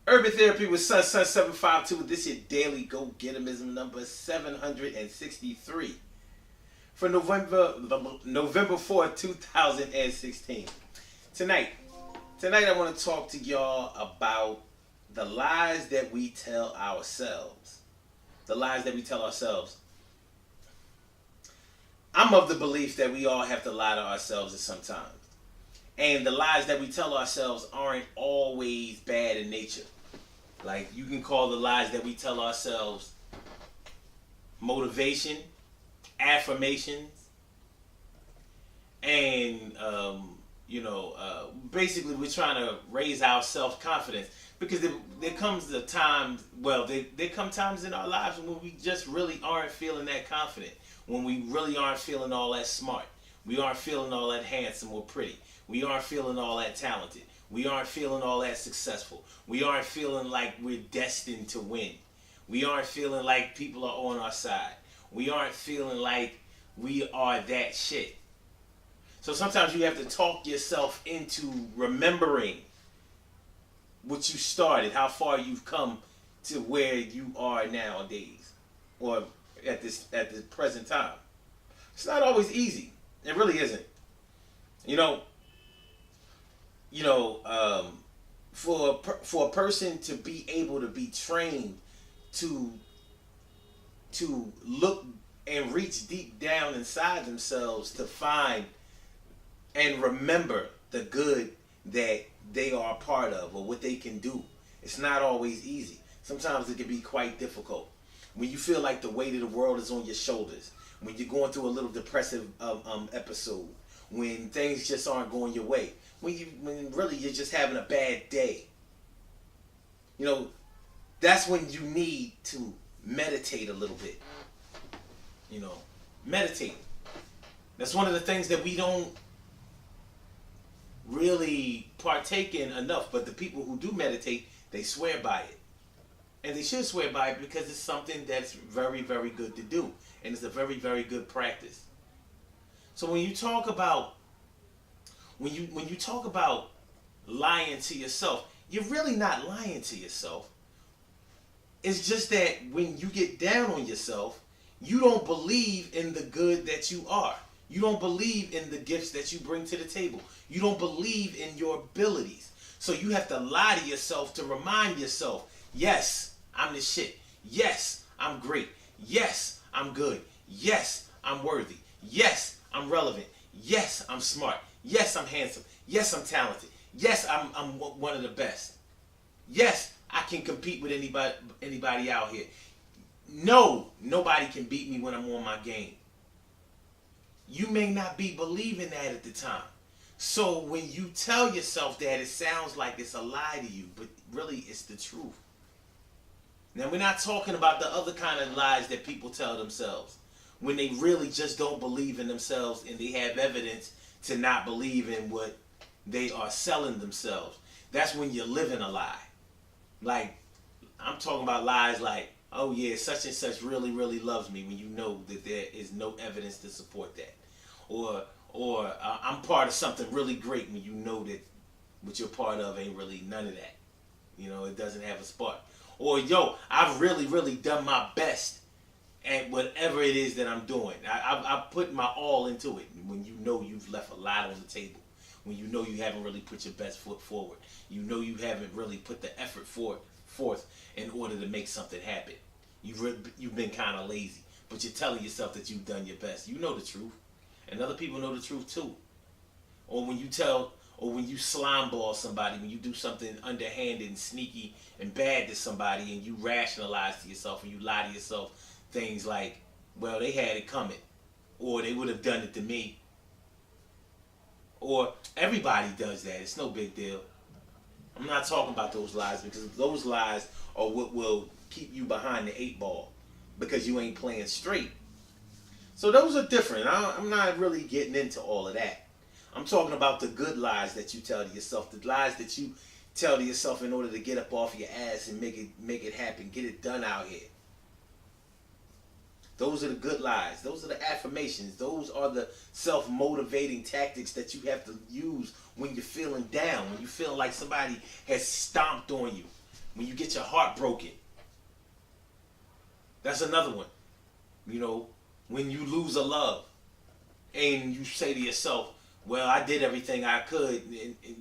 Urban Therapy with Sun 752. This is Daily Go Getimism number 763 for November 4th, 2016. Tonight, I want to talk to y'all about the lies that we tell ourselves. The lies that we tell ourselves. I'm of the belief that we all have to lie to ourselves at some time. And the lies that we tell ourselves aren't always bad in nature. Like, you can call the lies that we tell ourselves motivation, affirmations, and, basically we're trying to raise our self-confidence. Because there comes the times, there come times in our lives when we just really aren't feeling that confident. When we really aren't feeling all that smart. We aren't feeling all that handsome or pretty. We aren't feeling all that talented. We aren't feeling all that successful. We aren't feeling like we're destined to win. We aren't feeling like people are on our side. We aren't feeling like we are that shit. So sometimes you have to talk yourself into remembering what you started, how far you've come to where you are nowadays, or at this present time. It's not always easy. It really isn't. For a person to be able to be trained to look and reach deep down inside themselves to find and remember the good that they are a part of or what they can do, it's not always easy. Sometimes it can be quite difficult. When you feel like the weight of the world is on your shoulders, when you're going through a little depressive episode, when things just aren't going your way, when really you're just having a bad day, that's when you need to meditate a little bit. Meditate. That's one of the things that we don't really partake in enough, but the people who do meditate, they swear by it. And they should swear by it because it's something that's very, very good to do. And it's a very, very good practice. So when you talk about lying to yourself, you're really not lying to yourself. It's just that when you get down on yourself, you don't believe in the good that you are. You don't believe in the gifts that you bring to the table. You don't believe in your abilities. So you have to lie to yourself to remind yourself, yes, I'm the shit. Yes, I'm great. Yes, I'm good. Yes, I'm worthy. Yes, I'm relevant. Yes, I'm smart. Yes, I'm handsome. Yes, I'm talented. Yes, I'm one of the best. Yes, I can compete with anybody out here. No, nobody can beat me when I'm on my game. You may not be believing that at the time. So when you tell yourself that, it sounds like it's a lie to you, but really it's the truth. Now, we're not talking about the other kind of lies that people tell themselves when they really just don't believe in themselves and they have evidence to not believe in what they are selling themselves. That's when you're living a lie. Like, I'm talking about lies like, oh yeah, such and such really, really loves me, when you know that there is no evidence to support that. Or I'm part of something really great, when you know that what you're part of ain't really none of that. It doesn't have a spark. Or, yo, I've really, really done my best at whatever it is that I'm doing. I've put my all into it. When you know you've left a lot on the table. When you know you haven't really put your best foot forward. You know you haven't really put the effort forth in order to make something happen. You've been kind of lazy. But you're telling yourself that you've done your best. You know the truth. And other people know the truth too. Or when you slime ball somebody, when you do something underhanded and sneaky and bad to somebody, and you rationalize to yourself and you lie to yourself things like, well, they had it coming, or they would have done it to me, or everybody does that. It's no big deal. I'm not talking about those lies, because those lies are what will keep you behind the 8 ball, because you ain't playing straight. So those are different. I'm not really getting into all of that. I'm talking about the good lies that you tell to yourself, the lies that you tell to yourself in order to get up off your ass and make it happen, get it done out here. Those are the good lies. Those are the affirmations. Those are the self-motivating tactics that you have to use when you're feeling down, when you feel like somebody has stomped on you, When you get your heart broken, that's another one. You know, when you lose a love and you say to yourself, well, I did everything I could,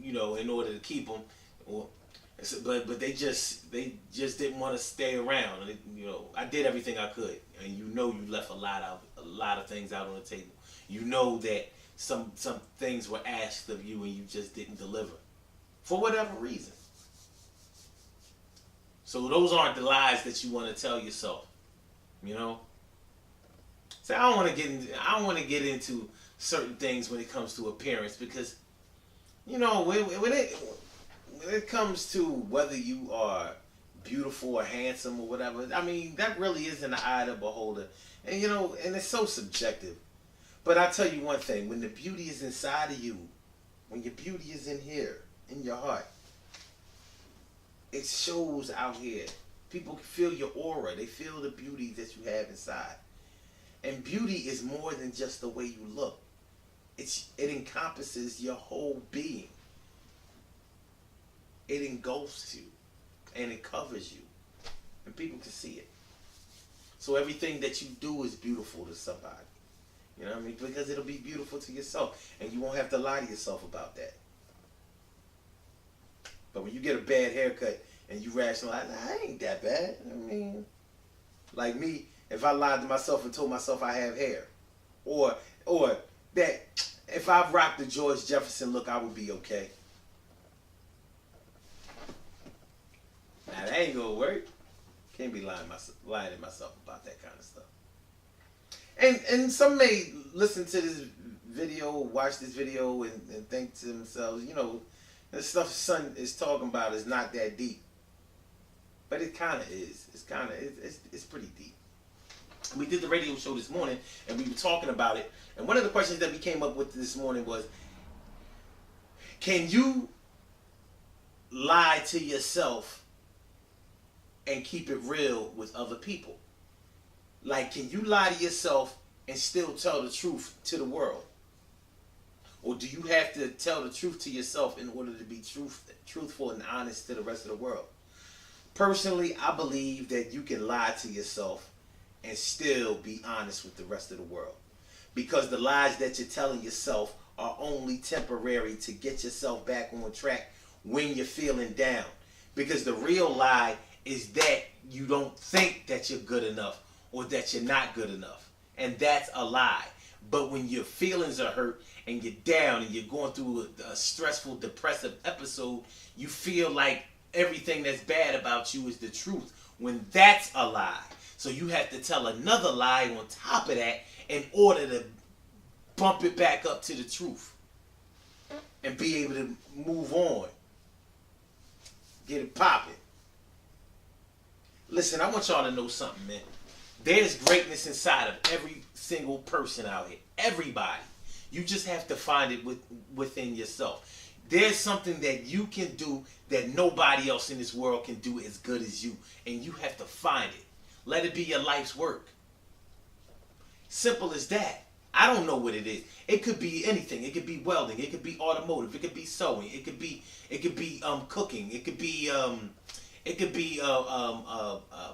in order to keep them. Or, but they just didn't want to stay around. I did everything I could, and you left a lot of things out on the table. You know that some things were asked of you and you just didn't deliver for whatever reason. So those aren't the lies that you want to tell yourself. So I don't want to get into certain things when it comes to appearance, because when it comes to whether you are beautiful or handsome or whatever, I mean, that really is in the eye of the beholder. And and it's so subjective. But I tell you one thing, when the beauty is inside of you, when your beauty is in here, in your heart, it shows out here. People can feel your aura. They feel the beauty that you have inside. And beauty is more than just the way you look. It encompasses your whole being. It engulfs you and it covers you. And people can see it. So everything that you do is beautiful to somebody. You know what I mean? Because it'll be beautiful to yourself. And you won't have to lie to yourself about that. But when you get a bad haircut and you rationalize, I ain't that bad. I mean, like me, if I lied to myself and told myself I have hair. Or that if I rocked the George Jefferson look, I would be okay. Now that ain't gonna work. Can't be lying to myself about that kind of stuff. And some may listen to this video, watch this video, and think to themselves, the stuff Son is talking about is not that deep. But it kind of is. It's pretty deep. We did the radio show this morning, and we were talking about it. And one of the questions that we came up with this morning was, can you lie to yourself and keep it real with other people? Like, can you lie to yourself and still tell the truth to the world? Or do you have to tell the truth to yourself in order to be truthful and honest to the rest of the world? Personally, I believe that you can lie to yourself and still be honest with the rest of the world. Because the lies that you're telling yourself are only temporary to get yourself back on track when you're feeling down. Because the real lie is that you don't think that you're good enough or that you're not good enough. And that's a lie. But when your feelings are hurt and you're down and you're going through a stressful, depressive episode, you feel like everything that's bad about you is the truth, when that's a lie. So you have to tell another lie on top of that in order to bump it back up to the truth and be able to move on. Get it popping. Listen, I want y'all to know something, man. There's greatness inside of every single person out here. Everybody. You just have to find it within yourself. There's something that you can do that nobody else in this world can do as good as you. And you have to find it. Let it be your life's work. Simple as that. I don't know what it is. It could be anything. It could be welding. It could be automotive. It could be sewing. It could be cooking. It could be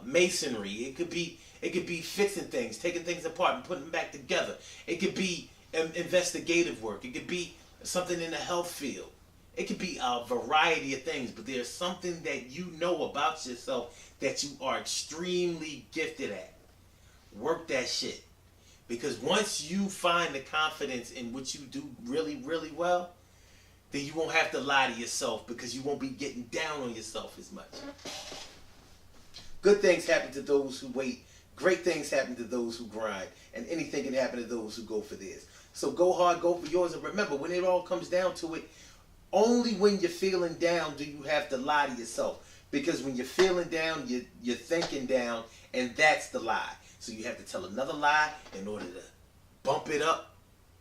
masonry. It could be fixing things, taking things apart and putting them back together. It could be investigative work. It could be something in the health field. It could be a variety of things, but there's something that you know about yourself that you are extremely gifted at. Work that shit. Because once you find the confidence in what you do really, really well, then you won't have to lie to yourself, because you won't be getting down on yourself as much. Good things happen to those who wait. Great things happen to those who grind. And anything can happen to those who go for theirs. So go hard, go for yours. And remember, when it all comes down to it, only when you're feeling down do you have to lie to yourself. Because when you're feeling down, you're thinking down, and that's the lie. So you have to tell another lie in order to bump it up,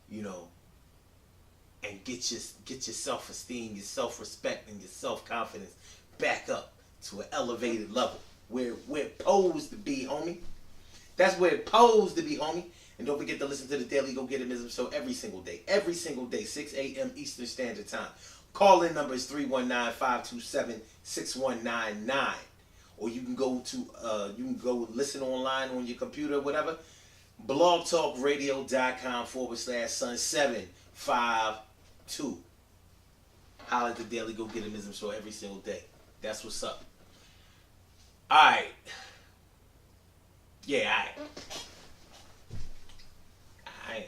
and get your self-esteem, your self-respect, and your self-confidence back up to an elevated level where it's posed to be, homie. That's where it's posed to be, homie. And don't forget to listen to the Daily Go Get It Show every single day, 6 a.m. Eastern Standard Time. Call-in number is 319-527-6199. Or you can go listen online on your computer or whatever. blogtalkradio.com/Sun752. Holla at the Daily Go Getimism Show every single day. That's what's up. Alright. Yeah, alright. I ain't